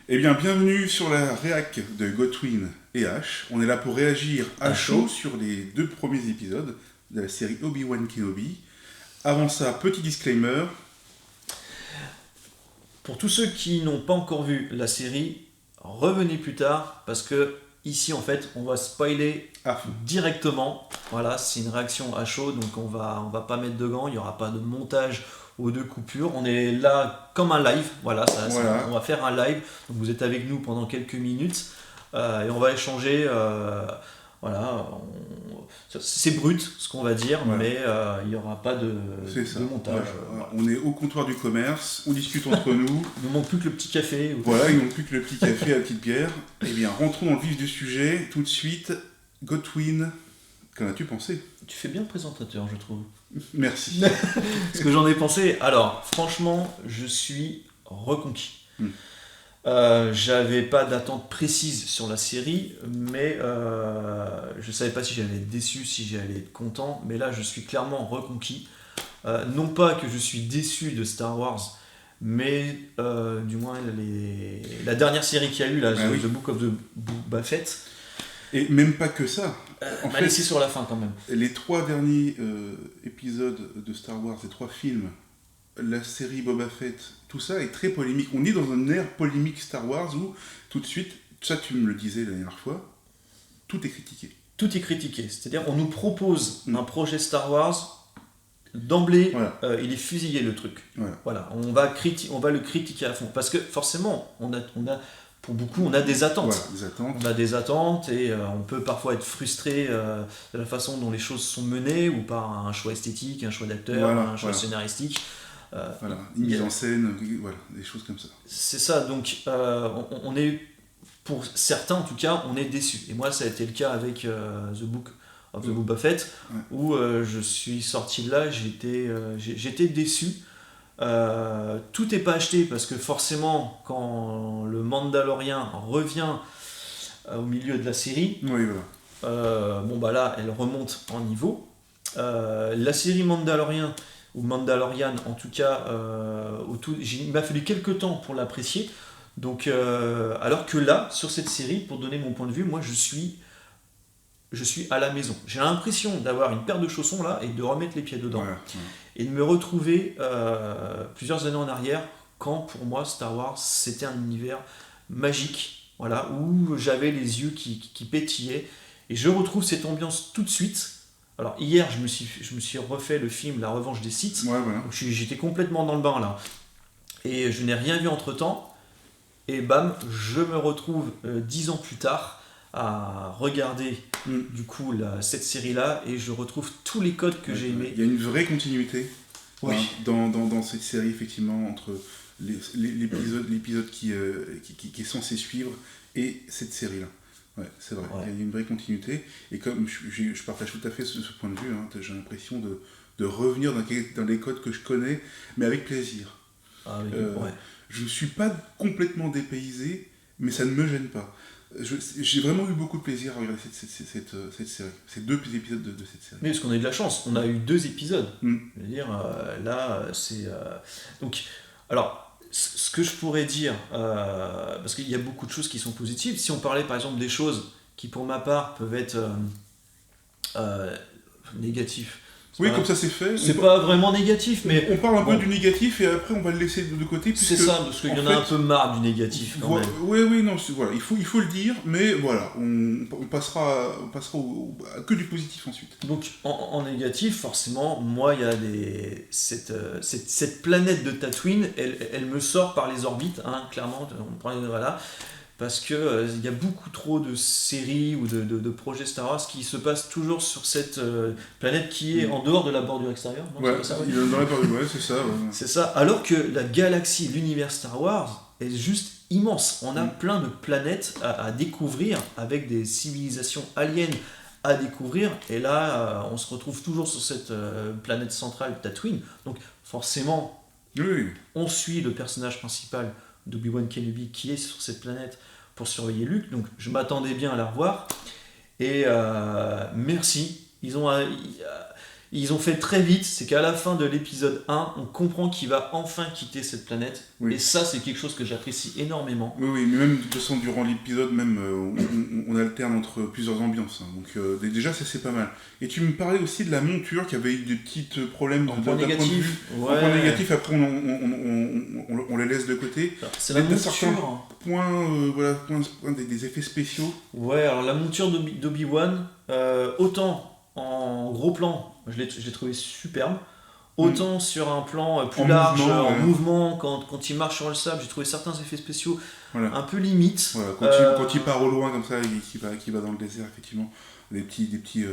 Eh bien, bienvenue sur la réac de Godwin et H. On est là pour réagir à chaud sur les 2 premiers épisodes de la série Obi-Wan Kenobi. Avant ça, petit disclaimer. Pour tous ceux qui n'ont pas encore vu la série, revenez plus tard parce que ici en fait on va spoiler directement. Voilà, c'est une réaction à chaud, donc on va pas mettre de gants, il n'y aura pas de montage ou de coupure. On est là comme un live, voilà. On va faire un live. Donc vous êtes avec nous pendant quelques minutes et on va échanger. Voilà, c'est brut ce qu'on va dire, mais il n'y aura pas de montage. Voilà. On est au comptoir du commerce, on discute entre nous. Il ne manque plus que le petit café. Voilà, il ne manque plus que le petit café à la petite bière. Eh bien, rentrons dans le vif du sujet. Tout de suite, Godwin, qu'en as-tu pensé ? Tu fais bien le présentateur, je trouve. Merci. Ce que j'en ai pensé, alors franchement, je suis reconquis. J'avais pas d'attente précise sur la série, mais je savais pas si j'allais être déçu, si j'allais être content, mais là je suis clairement reconquis. Non pas que je suis déçu de Star Wars, mais du moins la dernière série qu'il y a eu, là, The Book of the Boba Fett. Et même pas que ça. M'a laissé sur la fin quand même. Les 3 derniers épisodes de Star Wars, les 3 films, la série Boba Fett, tout ça est très polémique. On est dans un air polémique Star Wars où, tout de suite, ça tu me le disais la dernière fois, tout est critiqué. Tout est critiqué. C'est-à-dire on nous propose un projet Star Wars, d'emblée, il est fusillé le truc. Voilà. On va le critiquer à fond. Parce que forcément, pour beaucoup, on a des attentes. On a des attentes et on peut parfois être frustré de la façon dont les choses sont menées ou par un choix esthétique, un choix d'acteur, un choix scénaristique. Une mise en scène, des choses comme ça. C'est ça, donc on est, pour certains en tout cas, on est déçus. Et moi, ça a été le cas avec The Book of the Boba Fett, où je suis sorti de là, j'étais déçu. Tout n'est pas acheté parce que forcément, quand le Mandalorian revient au milieu de la série, là, elle remonte en niveau. La série Mandalorian en tout cas, il m'a fallu quelques temps pour l'apprécier. Donc, alors que là, sur cette série, pour donner mon point de vue, moi je suis à la maison. J'ai l'impression d'avoir une paire de chaussons là et de remettre les pieds dedans. Et de me retrouver plusieurs années en arrière, quand pour moi Star Wars c'était un univers magique, voilà, où j'avais les yeux qui pétillaient. Et je retrouve cette ambiance tout de suite. Alors hier, je me suis refait le film La Revanche des Sith. Donc j'étais complètement dans le bain là. Et je n'ai rien vu entre temps. Et bam, je me retrouve 10 ans plus tard à regarder du coup cette série-là et je retrouve tous les codes que j'ai aimés. Il y a une vraie continuité dans cette série, effectivement, entre l'épisode qui est censé suivre et cette série-là. Ouais, c'est vrai, il y a une vraie continuité. Et comme je partage tout à fait ce point de vue, j'ai l'impression de revenir dans les codes que je connais, mais avec plaisir. Je ne suis pas complètement dépaysé, mais ça ne me gêne pas. J'ai vraiment eu beaucoup de plaisir à regarder cette série, ces 2 épisodes de cette série. Mais parce qu'on a eu de la chance, on a eu 2 épisodes. Je veux dire, là, c'est... Donc, alors, ce que je pourrais dire, parce qu'il y a beaucoup de choses qui sont positives, si on parlait par exemple des choses qui pour ma part peuvent être négatives. Comme ça c'est fait. C'est pas vraiment négatif, mais... On parle un peu du négatif et après on va le laisser de côté. C'est ça, parce qu'il y en a un peu marre du négatif quand même. Il faut le dire, mais voilà, on passera que du positif ensuite. Donc en négatif, forcément, moi il y a cette planète de Tatooine, elle me sort par les orbites, clairement, voilà. Parce que il y a beaucoup trop de séries ou de projets Star Wars qui se passent toujours sur cette planète qui est en dehors de la bordure extérieure. Dans la bordure, c'est ça. C'est ça, alors que la galaxie, l'univers Star Wars est juste immense. On a plein de planètes à découvrir, avec des civilisations aliens à découvrir, et là on se retrouve toujours sur cette planète centrale Tatooine. Donc forcément, on suit le personnage principal d'Obi-Wan Kenobi qui est sur cette planète pour surveiller Luke, donc je m'attendais bien à la revoir, et merci, Ils ont fait très vite, c'est qu'à la fin de l'épisode 1, on comprend qu'il va enfin quitter cette planète. Oui. Et ça, c'est quelque chose que j'apprécie énormément. Oui, mais même de toute façon, durant l'épisode, même, on alterne entre plusieurs ambiances. Hein. Donc déjà, ça c'est pas mal. Et tu me parlais aussi de la monture qui avait eu des petits problèmes en point négatif. En point négatif, après on les laisse de côté. Alors, c'est la monture. Point des effets spéciaux. Ouais, alors la monture d'Obi-Wan, autant en gros plan, je l'ai trouvé superbe. Autant sur un plan plus large, en mouvement, quand il marche sur le sable, j'ai trouvé certains effets spéciaux un peu limites. Voilà, quand il part au loin comme ça, qui va dans le désert, effectivement, des petits.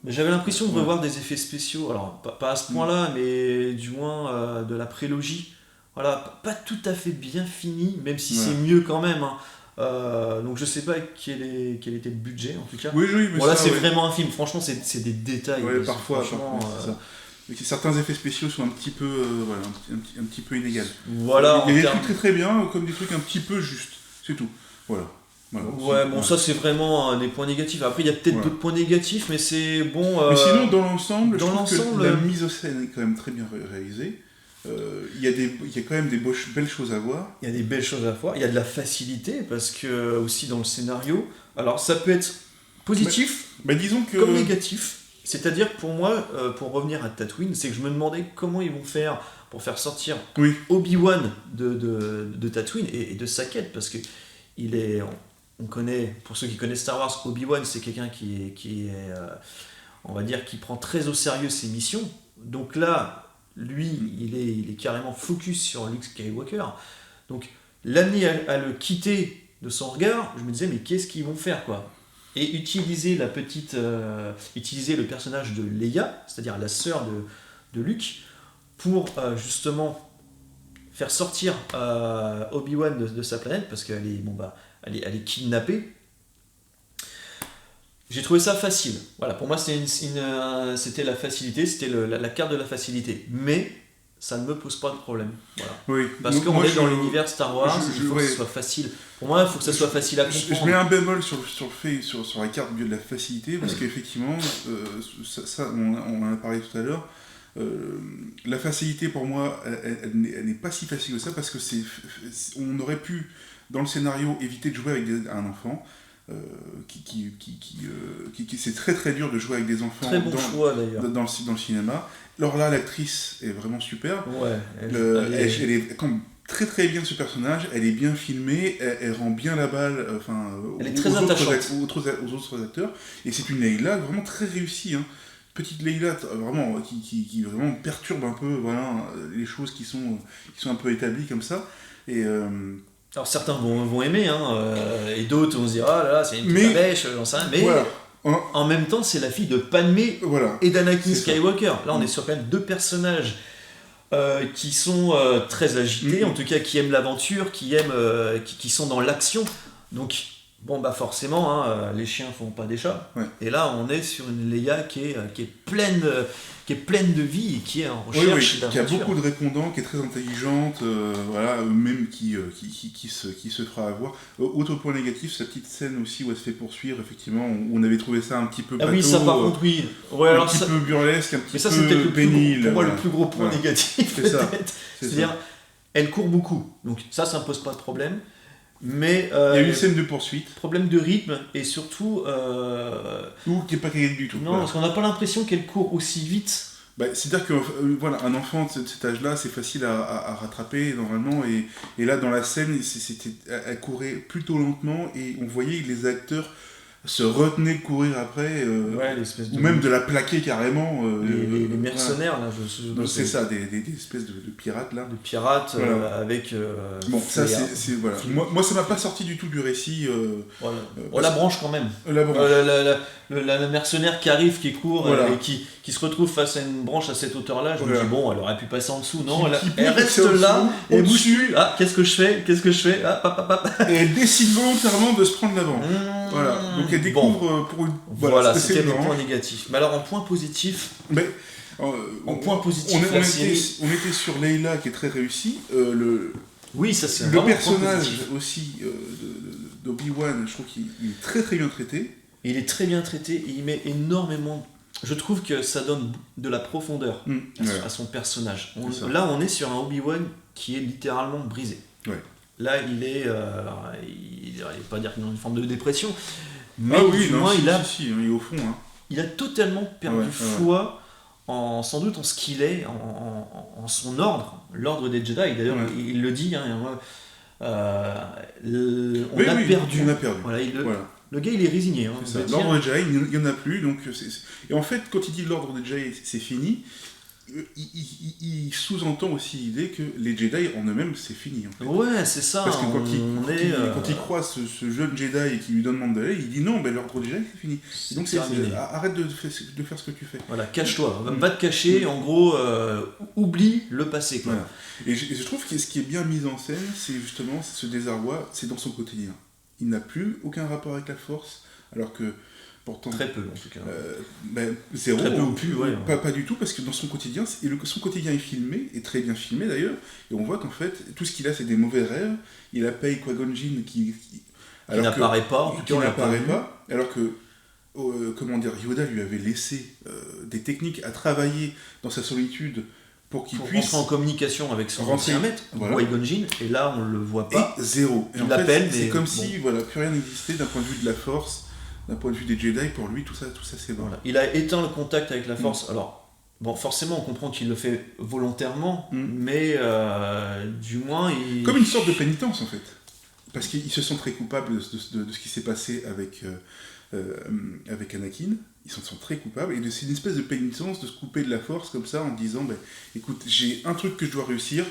J'avais l'impression de revoir des effets spéciaux, alors pas à ce point-là, mais du moins de la prélogie. Voilà, pas tout à fait bien fini, même si c'est mieux quand même. Hein. Donc je sais pas quel était le budget en tout cas. Oui, mais bon, là c'est vraiment un film, franchement c'est des détails. Ouais, parfois certains effets spéciaux sont un petit peu un petit peu inégaux. Voilà, il y a des trucs très très bien, comme des trucs un petit peu justes, c'est tout. Voilà. Ouais, bon, ça c'est vraiment des points négatifs. Après, il y a peut-être d'autres points négatifs, mais c'est bon. Mais sinon, dans l'ensemble, je trouve que la mise en scène est quand même très bien réalisée. Il y a quand même des belles choses à voir. Il y a des belles choses à voir. Il y a de la facilité parce que aussi dans le scénario. Alors ça peut être positif, disons que comme négatif. C'est-à-dire pour moi, pour revenir à Tatooine, c'est que je me demandais comment ils vont faire pour faire sortir Obi-Wan de Tatooine et de sa quête, parce que on connaît, pour ceux qui connaissent Star Wars, Obi-Wan c'est quelqu'un qui est on va dire, qui prend très au sérieux ses missions. Donc là, lui, il est carrément focus sur Luke Skywalker. Donc, l'amener à le quitter de son regard, je me disais, mais qu'est-ce qu'ils vont faire, quoi ? Et utiliser le personnage de Leia, c'est-à-dire la sœur de Luke, pour justement faire sortir Obi-Wan de sa planète, parce qu'elle est kidnappée. J'ai trouvé ça facile. Voilà, pour moi, c'était la facilité, c'était la carte de la facilité. Mais ça ne me pose pas de problème. Voilà. Oui. Parce qu'on est dans l'univers Star Wars, il faut que ce soit facile. Pour moi, il faut que ça soit facile à comprendre. Je mets un bémol sur la carte de la facilité, parce qu'effectivement, ça, on en a parlé tout à l'heure, la facilité pour moi, elle n'est pas si facile que ça, parce que on aurait pu, dans le scénario, éviter de jouer avec un enfant. C'est très très dur de jouer avec des enfants. Très bon choix d'ailleurs. Dans le cinéma. Alors là, l'actrice est vraiment superbe. Ouais, elle est comme très très bien ce personnage, elle est bien filmée, elle rend bien la balle elle est très attachante aux autres acteurs. Et c'est une Leila vraiment très réussie. Hein. Petite Leila vraiment, qui vraiment perturbe un peu les choses qui sont un peu établies comme ça. Et. Alors certains vont aimer, et d'autres vont se dire ah là là c'est une petite bêche, j'en sais rien. Mais voilà. En même temps c'est la fille de Padmé et d'Anakin Skywalker. Là on est sur quand même deux personnages qui sont très agités, en tout cas qui aiment l'aventure, qui sont dans l'action. Donc forcément les chiens font pas des chats. Ouais. Et là on est sur une Leia qui est pleine de vie et qui est en recherche d'aventure. Qui a beaucoup de répondants, qui est très intelligente, même qui se fera avoir. Autre point négatif, sa petite scène aussi où elle se fait poursuivre, effectivement, où on avait trouvé ça un petit peu bateau, ça par contre oui. Ouais, un petit peu burlesque, un petit peu pénible. Pour moi le plus gros point négatif peut-être. C'est-à-dire, elle court beaucoup, donc ça me pose pas de problème. Mais il y a une scène de poursuite. Problème de rythme et surtout. Ou qui n'est pas qualifié du tout. Non, parce qu'on n'a pas l'impression qu'elle court aussi vite. C'est-à-dire que un enfant de cet âge-là, c'est facile à rattraper normalement. Et là, dans la scène, elle courait plutôt lentement et on voyait que les acteurs se retenaient de courir après, ou même de la plaquer carrément. Les mercenaires, là, c'est ça, des espèces de pirates, là. De pirates, avec... ça, c'est voilà. Moi, ça m'a pas sorti du tout du récit. La branche, quand même. La branche. Le mercenaire qui arrive, qui court, et qui se retrouve face à une branche à cette hauteur-là, je me dis, elle aurait pu passer en dessous. Non, elle reste là, et au-dessus. Ah, qu'est-ce que je fais Et elle décide volontairement de se prendre l'avant. Voilà. Donc elle découvre pour une... Voilà, c'était le point négatif. Mais alors en point positif... on était sur Leila qui est très réussie. Oui, ça c'est le personnage aussi d'Obi-Wan, je trouve qu'il est très très bien traité. Il est très bien traité et il met énormément je trouve que ça donne de la profondeur à son personnage. Là, on est sur un Obi-Wan qui est littéralement brisé. Ouais. Là, il est, il va pas dire qu'il est dans une forme de dépression, mais du moins, il est au fond. Il a totalement perdu foi sans doute en ce qu'il est, en son ordre, l'ordre des Jedi. D'ailleurs, il le dit. On a perdu. Voilà, le gars, il est résigné. L'ordre des Jedi, il n'y en a plus. Donc et en fait, quand il dit l'ordre des Jedi, c'est fini. Il sous-entend aussi l'idée que les Jedi en eux-mêmes c'est fini en fait. Ouais, c'est ça. Parce que quand il croise ce jeune Jedi et qu'il lui donne Mandalay, il dit non, l'ordre des Jedi c'est fini. Donc arrête de faire ce que tu fais. Voilà, cache-toi, va te cacher, en gros, oublie le passé. Quoi. Voilà. Et je trouve que ce qui est bien mis en scène, c'est justement ce désarroi, c'est dans son quotidien. Il n'a plus aucun rapport avec la Force, alors que pourtant, très peu en tout cas. Zéro. Très peu ou plus, pas du tout, parce que dans son quotidien, son quotidien est filmé, et très bien filmé d'ailleurs, et on voit qu'en fait, tout ce qu'il a, c'est des mauvais rêves. Il a payé Qui-Gon Jinn qui n'apparaît pas, en tout cas, alors que Yoda lui avait laissé des techniques à travailler dans sa solitude pour qu'il puisse rentrer en communication avec son ancien maître, Qui-Gon Jinn, et là on le voit pas. Et zéro. Il l'appelle, c'est comme si plus rien n'existait d'un point de vue de la Force. D'un point de vue des Jedi, pour lui, tout ça c'est bon. Voilà. Il a éteint le contact avec la Force. Alors, forcément, on comprend qu'il le fait volontairement, mais du moins... Comme une sorte de pénitence, en fait. Parce qu'il se sent très coupable de ce qui s'est passé avec Anakin. Ils s'en sont très coupables. Et c'est une espèce de pénitence de se couper de la Force, comme ça, en disant, écoute, j'ai un truc que je dois réussir,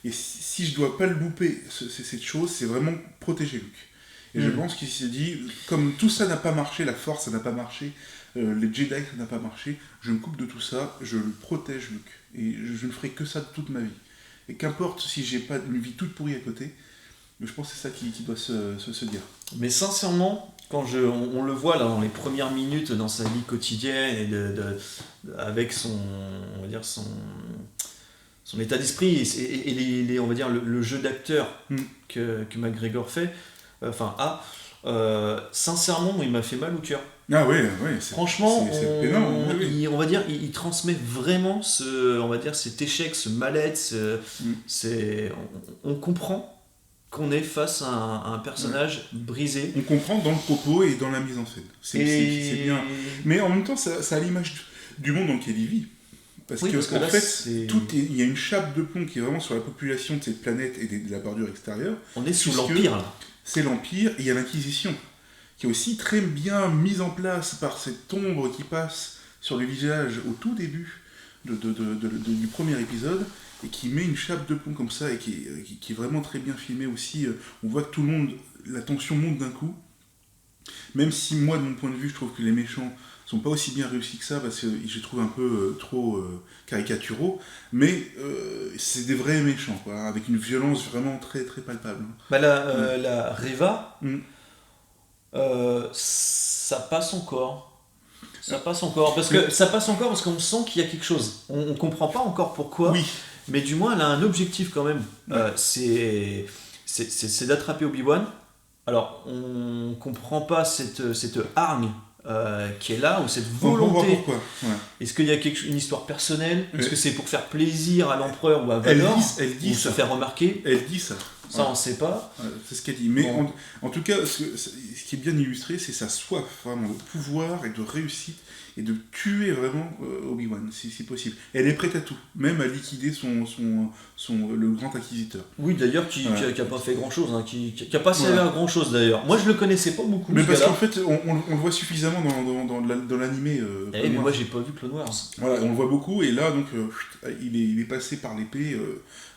et si je dois pas le louper, cette chose, c'est vraiment protéger Luke. Et je pense qu'il s'est dit, comme tout ça n'a pas marché, la Force ça n'a pas marché, les Jedi ça n'a pas marché, je me coupe de tout ça, je le protège Luke. Et je ne ferai que ça de toute ma vie. Et qu'importe si j'ai pas une vie toute pourrie à côté, je pense que c'est ça qui doit se dire. Mais sincèrement, quand on le voit là dans les premières minutes dans sa vie quotidienne et avec son état d'esprit et on va dire le jeu d'acteur que McGregor fait, sincèrement, il m'a fait mal au cœur. Ah oui, franchement, c'est pénant, on va dire, il transmet vraiment cet échec, ce mal-être. On comprend qu'on est face à un personnage brisé. On comprend dans le propos et dans la mise en scène. C'est bien. Mais en même temps, ça a l'image du monde dans lequel il vit. Parce que en fait, il y a une chape de plomb qui est vraiment sur la population de cette planète et de la bordure extérieure. On est sous l'Empire, là. C'est l'Empire, et il y a l'Inquisition, qui est aussi très bien mise en place par cette ombre qui passe sur le visage au tout début du premier épisode, et qui met une chape de plomb comme ça, et qui est vraiment très bien filmée aussi. On voit que tout le monde, la tension monte d'un coup, même si moi, de mon point de vue, je trouve que les méchants sont pas aussi bien réussis que ça, parce que je les trouve un peu trop caricaturaux, mais c'est des vrais méchants, quoi, avec une violence vraiment très très palpable. La Reva, ça passe encore. Ça passe encore, parce qu'on sent qu'il y a quelque chose. On comprend pas encore pourquoi, mais du moins elle a un objectif quand même. C'est d'attraper Obi-Wan. Alors, on comprend pas cette hargne qui est là, ou cette volonté. Pourquoi Est-ce qu'il y a une histoire personnelle ? Est-ce que c'est pour faire plaisir à l'empereur ou à Vador, ou se faire remarquer ? Elle dit ça. Ça, on ne sait pas. C'est ce qu'elle dit. Mais en tout cas, ce qui est bien illustré, c'est sa soif vraiment de pouvoir et de réussite, et de tuer vraiment Obi-Wan, si possible. Elle est prête à tout, même à liquider le grand inquisiteur. Oui, d'ailleurs, qui n'a pas fait grand-chose, qui n'a pas servi à grand-chose d'ailleurs. Moi, je le connaissais pas beaucoup. Mais parce qu'en fait, on le voit suffisamment dans l'animé. Mais moi, j'ai pas vu Clone Wars. Voilà, on le voit beaucoup, et là, donc, il est passé par l'épée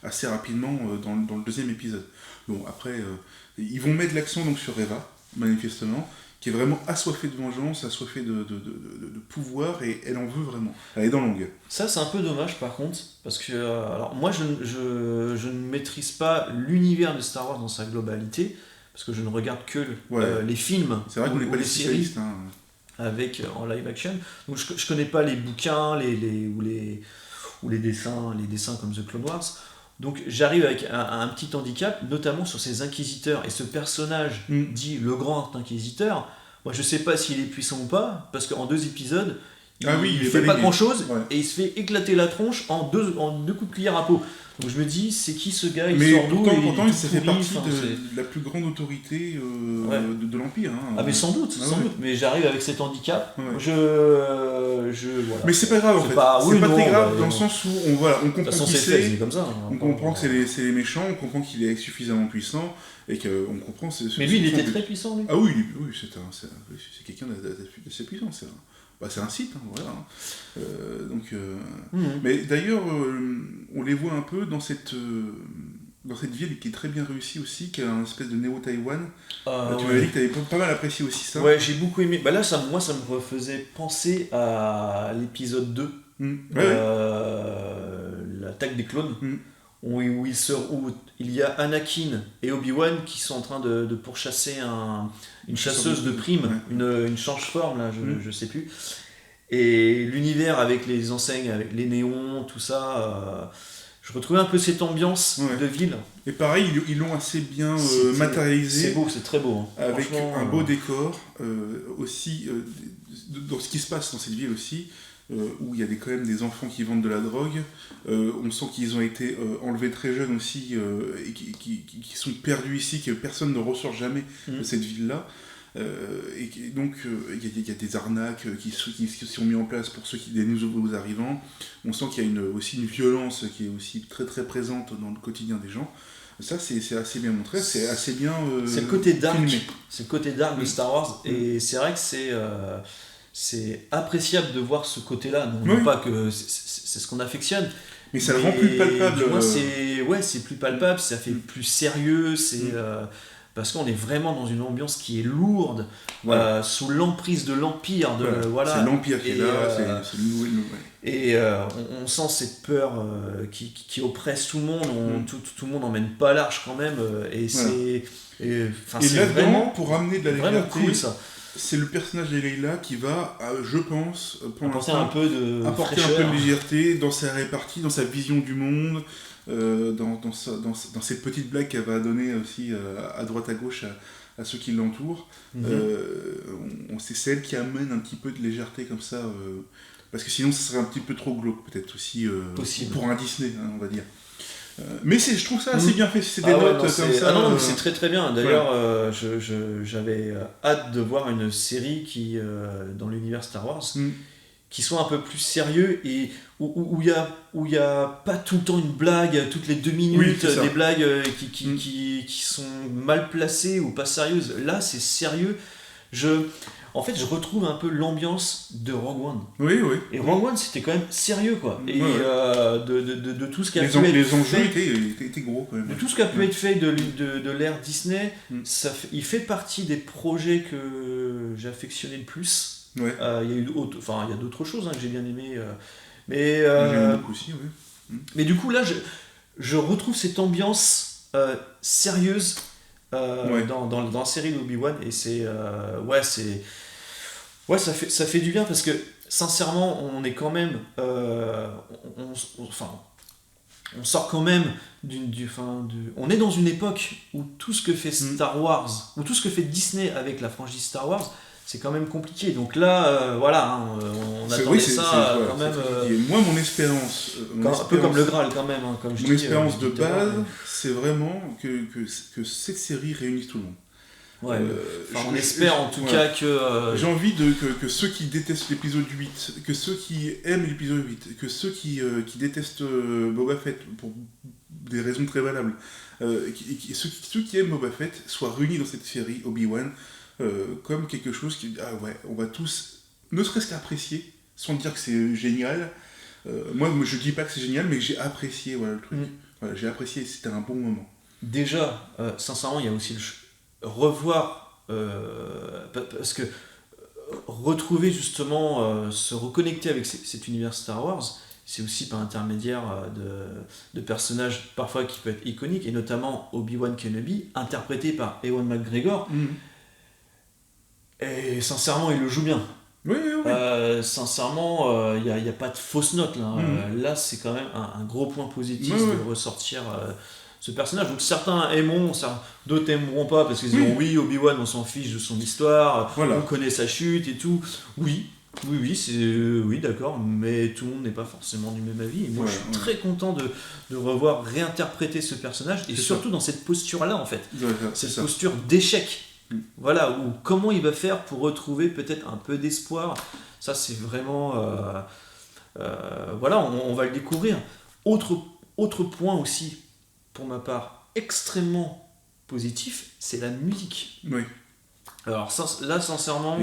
assez rapidement dans le deuxième épisode. Bon, après, ils vont mettre l'accent donc sur Reva, manifestement, qui est vraiment assoiffée de vengeance, assoiffée de pouvoir, et elle en veut vraiment. Elle est dans l'angle. Ça, c'est un peu dommage par contre, parce que alors moi, je ne maîtrise pas l'univers de Star Wars dans sa globalité, parce que je ne regarde que les films, c'est vrai qu'on n'est pas les séries avec en live action. Donc je connais pas les bouquins, ou les dessins comme The Clone Wars. Donc j'arrive avec un petit handicap, notamment sur ces inquisiteurs, et ce personnage dit le grand inquisiteur. Moi je sais pas s'il est puissant ou pas, parce qu'en 2 épisodes, Il fait pas grand chose et il se fait éclater la tronche en deux coups de cuillère à peau. Donc je me dis, c'est qui ce gars, il sort d'où? Pourtant, il fait partie de la plus grande autorité de l'Empire. Hein. Ah mais sans doute. Mais j'arrive avec cet handicap. Ouais. Voilà. Mais c'est pas grave en fait. C'est pas très grave dans le sens où on comprend qui c'est. Comme ça. On comprend que c'est les méchants, on comprend qu'il est suffisamment puissant et qu'on comprend. Mais lui, il était très puissant, lui. Ah oui, c'est quelqu'un d'assez puissant. C'est un site, hein, voilà. Mais d'ailleurs, on les voit un peu dans cette ville qui est très bien réussie aussi, qui a un espèce de néo-Taïwan. Tu m'avais dit que tu avais pas mal apprécié aussi ça. Ouais, j'ai beaucoup aimé. Bah là, ça me refaisait penser à l'épisode 2, l'attaque des clones, où il y a Anakin et Obi-Wan qui sont en train de pourchasser une chasseuse de primes, une change-forme, là, je sais plus. Et l'univers avec les enseignes, avec les néons, tout ça, je retrouvais un peu cette ambiance de ville. Et pareil, ils l'ont assez bien matérialisé. C'est beau, c'est très beau. Hein. Avec un beau décor, aussi, dans ce qui se passe dans cette ville aussi, où il y a quand même des enfants qui vendent de la drogue. On sent qu'ils ont été enlevés très jeunes aussi, et qui sont perdus ici, que personne ne ressort jamais de cette ville-là. Et donc il y a des arnaques qui sont mises en place pour des nouveaux arrivants. On sent qu'il y a aussi une violence qui est aussi très très présente dans le quotidien des gens. Ça c'est assez bien montré, c'est assez bien c'est le côté dark filmé. C'est le côté dark de Star Wars, et c'est vrai que c'est appréciable de voir ce côté-là. Non pas que c'est ce qu'on affectionne, mais ça le rend plus palpable. Moi c'est plus palpable, ça fait plus sérieux, parce qu'on est vraiment dans une ambiance qui est lourde, sous l'emprise de l'Empire. C'est l'Empire qui est là, c'est le nouvel. Et on sent cette peur qui oppresse tout le monde, tout le monde n'emmène pas large quand même, et c'est là-dedans, pour ramener de la légèreté, cool, ça. C'est le personnage de Leila qui va, je pense, apporter un peu de légèreté dans sa répartie, dans sa vision du monde, dans cette petite blague qu'elle va donner aussi à droite à gauche à ceux qui l'entourent. C'est celle qui amène un petit peu de légèreté comme ça, parce que sinon ça serait un petit peu trop glauque peut-être aussi pour un Disney, hein, on va dire. Mais je trouve ça assez bien fait, c'est des notes comme ça. Ah non, mais c'est très très bien. D'ailleurs, j'avais hâte de voir une série qui, dans l'univers Star Wars, qui soit un peu plus sérieux et où il y a pas tout le temps une blague toutes les 2 minutes, des blagues qui sont mal placées ou pas sérieuses. Là, c'est sérieux. En fait, je retrouve un peu l'ambiance de Rogue One. Oui. Et Rogue One, c'était quand même sérieux, quoi. Et de tout ce qui a pu être fait... Les enjeux étaient gros, quand même. De tout ce qui a pu être fait de l'ère Disney, il fait partie des projets que j'ai affectionné le plus. Il y a d'autres choses que j'ai bien aimé. Mais j'aime beaucoup aussi, oui. Mais du coup, là, je retrouve cette ambiance sérieuse dans la série d'Obi-Wan, et ça fait du bien, parce que sincèrement on est quand même on sort quand même on est dans une époque où tout ce que fait Star Wars, ou tout ce que fait Disney avec la franchise Star Wars, c'est quand même compliqué. Donc là, on attendait ça quand même. Moi, mon espérance, un peu comme le Graal quand même, hein, comme je dis. Mon espérance de base, c'est vraiment que cette série réunisse tout le monde. On espère en tout cas que... J'ai envie que ceux qui détestent l'épisode 8, que ceux qui aiment l'épisode 8, que ceux qui détestent Boba Fett pour des raisons très valables, ceux qui aiment Boba Fett soient réunis dans cette série Obi-Wan comme quelque chose qui... on va tous, ne serait-ce qu'apprécier, sans dire que c'est génial. Moi, je dis pas que c'est génial, mais j'ai apprécié le truc. J'ai apprécié, c'était un bon moment. Déjà, sincèrement, il y a aussi revoir, parce que retrouver justement, se reconnecter avec cet univers Star Wars, c'est aussi par intermédiaire de personnages parfois qui peuvent être iconiques, et notamment Obi-Wan Kenobi, interprété par Ewan McGregor. Et sincèrement, il le joue bien. Oui. Sincèrement, il n'y a pas de fausse note là. Là, c'est quand même un gros point positif de ressortir ce personnage. Donc certains aimeront, d'autres aimeront pas, parce qu'ils diront oui, Obi-Wan, on s'en fiche de son histoire, on connaît sa chute et tout. Oui, Oui, d'accord, mais tout le monde n'est pas forcément du même avis. Et moi, je suis très content de revoir réinterpréter ce personnage, et surtout dans cette posture-là, en fait. Cette posture d'échec. Voilà, ou comment il va faire pour retrouver peut-être un peu d'espoir. Ça, c'est vraiment... voilà, on va le découvrir. Autre point aussi, pour ma part, extrêmement positif, c'est la musique. Oui. Alors là, sincèrement...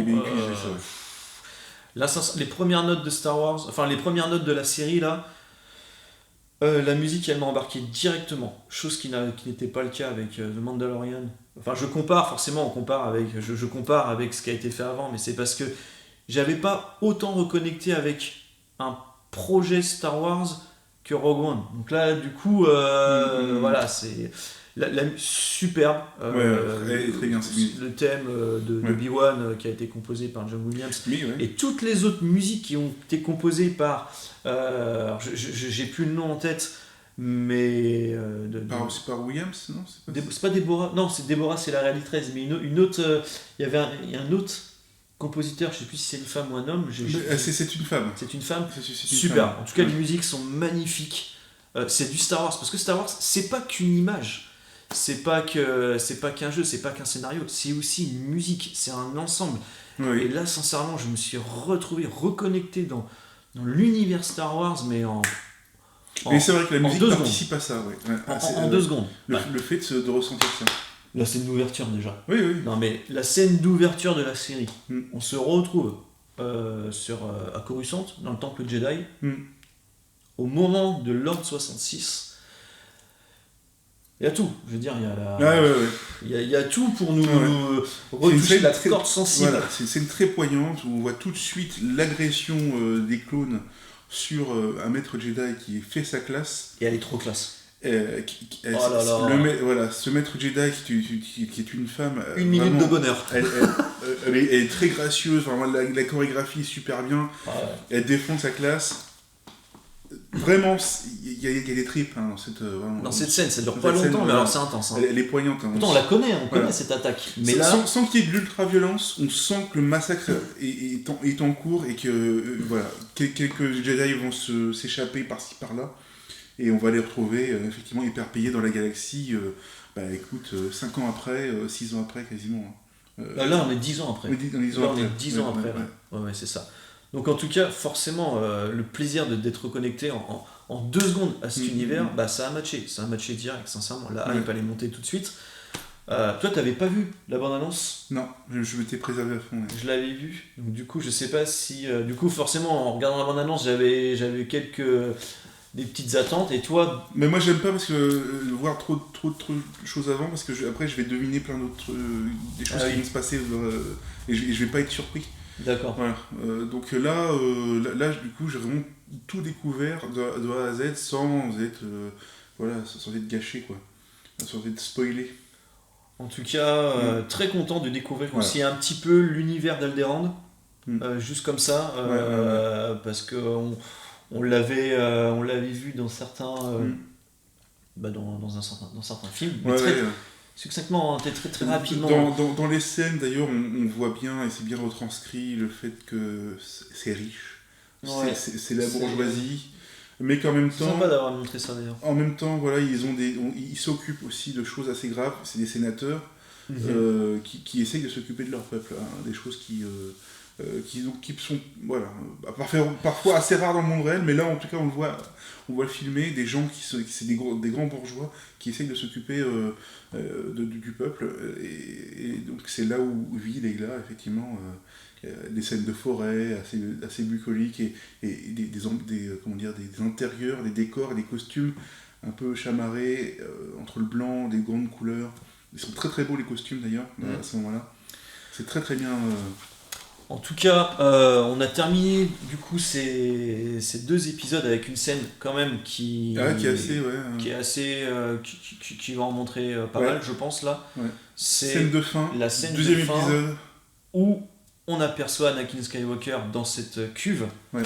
Là, les premières notes de Star Wars, enfin les premières notes de la série là, la musique elle m'a embarqué directement, chose qui n'était pas le cas avec The Mandalorian. Enfin je compare avec ce qui a été fait avant, mais c'est parce que j'avais pas autant reconnecté avec un projet Star Wars que Rogue One. Donc là du coup voilà, c'est superbe. Très bien, le thème de Obi-Wan qui a été composé par John Williams, et toutes les autres musiques qui ont été composées par j'ai plus le nom en tête, mais c'est par Williams, non, c'est pas Deborah, non, c'est Deborah, c'est la réalisatrice, mais une autre, il y a un autre compositeur, je sais plus si c'est une femme ou un homme. C'est une femme. C'est une femme. C'est super. Femme. En tout cas, les musiques sont magnifiques. C'est du Star Wars, parce que Star Wars, c'est pas qu'une image. C'est pas qu'un jeu, c'est pas qu'un scénario, c'est aussi une musique, c'est un ensemble. Et là, sincèrement, je me suis reconnecté dans l'univers Star Wars, mais mais c'est vrai que la musique participe à ça, en 2 secondes. Le fait de ressentir ça. La scène d'ouverture déjà. Oui. Non mais la scène d'ouverture de la série, on se retrouve à Coruscant, dans le temple Jedi, au moment de l'Ordre 66. Il y a tout, je veux dire, il y a tout pour nous retoucher la corde sensible. Voilà, c'est une scène très poignante où on voit tout de suite l'agression des clones sur un maître Jedi qui fait sa classe. Et elle est trop classe. Ce maître Jedi qui est une femme. Une minute de bonheur. Elle est très gracieuse, vraiment, la chorégraphie est super bien. Elle défend sa classe. Vraiment, il y a des tripes dans cette scène, ça dure pas longtemps, mais alors c'est intense. Elle est poignante. Pourtant, on la connaît, connaît cette attaque. Mais sans qu'il y ait de l'ultra-violence, on sent que le massacre est en cours et que quelques Jedi vont s'échapper par-ci par-là. Et on va les retrouver effectivement éparpillés dans la galaxie, 5 ans après, 6 ans après quasiment. Là, on est 10 ans après. On est 10 ans après. Ouais, c'est ça. Donc en tout cas, forcément, le plaisir d'être reconnecté en 2 secondes à cet univers, ça a matché. Ça a matché direct, sincèrement. La hype allait monter tout de suite. Toi, t'avais pas vu la bande-annonce ? Non, je m'étais préservé à fond. Ouais. Je l'avais vu. Donc du coup, je sais pas si... du coup, forcément, en regardant la bande-annonce, j'avais des petites attentes, et toi... Mais moi j'aime pas parce que voir trop de choses avant, parce que après je vais deviner plein d'autres des choses qui vont se passer et je vais pas être surpris. D'accord. Voilà. Donc là, du coup j'ai vraiment tout découvert de A à Z sans être gâché, quoi, sans être spoilé. En tout cas, très content de découvrir aussi un petit peu l'univers d'Alderaan, juste comme ça, parce que on l'avait vu dans certains dans certains films, mais succinctement, très rapidement. Dans les scènes d'ailleurs, on voit bien, et c'est bien retranscrit, le fait que c'est riche, c'est la bourgeoisie, mais qu'en même temps... C'est sympa d'avoir montré ça d'ailleurs. En même temps, voilà, ils s'occupent aussi de choses assez graves, c'est des sénateurs qui essayent de s'occuper de leur peuple, des choses qui sont parfois assez rares dans le monde réel, mais là en tout cas on voit le filmer, des gens c'est des grands bourgeois qui essayent de s'occuper du peuple, et donc c'est là où vit Leila, effectivement, des scènes de forêt assez bucoliques, et des intérieurs, des décors, des costumes un peu chamarrés entre le blanc, des grandes couleurs. Ils sont très très beaux les costumes d'ailleurs à ce moment-là. C'est très très bien. En tout cas, on a terminé du coup ces 2 épisodes avec une scène quand même qui va en montrer pas mal, je pense là. Ouais. C'est scène de fin, la scène deuxième de fin épisode où on aperçoit Anakin Skywalker dans cette cuve. Ouais.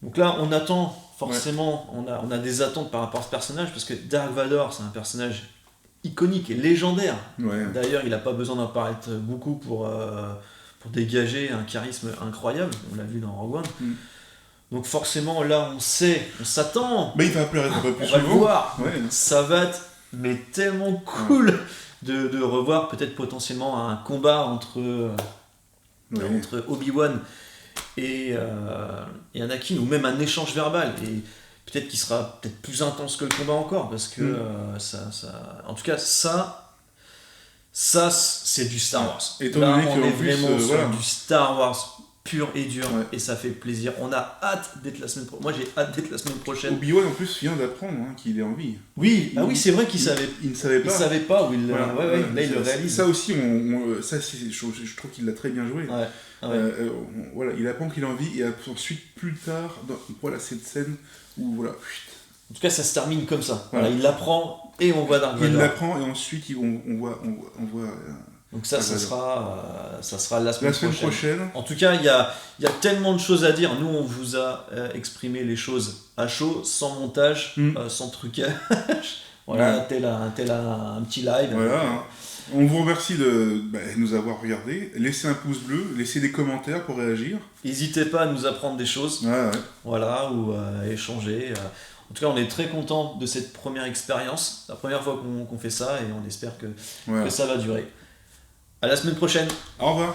Donc là, on attend forcément, on a des attentes par rapport à ce personnage, parce que Dark Vador, c'est un personnage iconique et légendaire. Ouais. D'ailleurs, il n'a pas besoin d'en paraître beaucoup pour pour dégager un charisme incroyable. On l'a vu dans Rogue One. Donc forcément, là, on s'attend. Mais il va apparaître un peu plus souvent. On va le voir. Ouais. Ça va être tellement cool de revoir peut-être potentiellement un combat entre Obi-Wan et Anakin, ou même un échange verbal. Et peut-être qu'il sera peut-être plus intense que le combat encore, parce que en tout cas, ça c'est du Star Wars. Là, on est vraiment sur du Star Wars pur et dur, et ça fait plaisir. On a hâte d'être la semaine prochaine. Moi, j'ai hâte d'être la semaine prochaine. Obi-Wan, en plus, vient d'apprendre qu'il est en vie. Oui, c'est vrai qu'il savait. Il ne savait pas. Il savait pas où il. Là, il le réalise. Ça aussi, je trouve qu'il l'a très bien joué. Voilà, il apprend qu'il est en vie, et ensuite, plus tard, cette scène où En tout cas, ça se termine comme ça. Voilà, il l'apprend et on voit Dark Vador. Il l'apprend et ensuite on voit. Donc ça sera la semaine prochaine. En tout cas, il y a tellement de choses à dire. Nous, on vous a exprimé les choses à chaud, sans montage, sans trucage. Voilà, tel un petit live. Voilà. On vous remercie de nous avoir regardés. Laissez un pouce bleu, laissez des commentaires pour réagir. N'hésitez pas à nous apprendre des choses. Voilà, ou à échanger. En tout cas, on est très content de cette première expérience. La première fois qu'on fait ça, et on espère que ça va durer. À la semaine prochaine. Au revoir.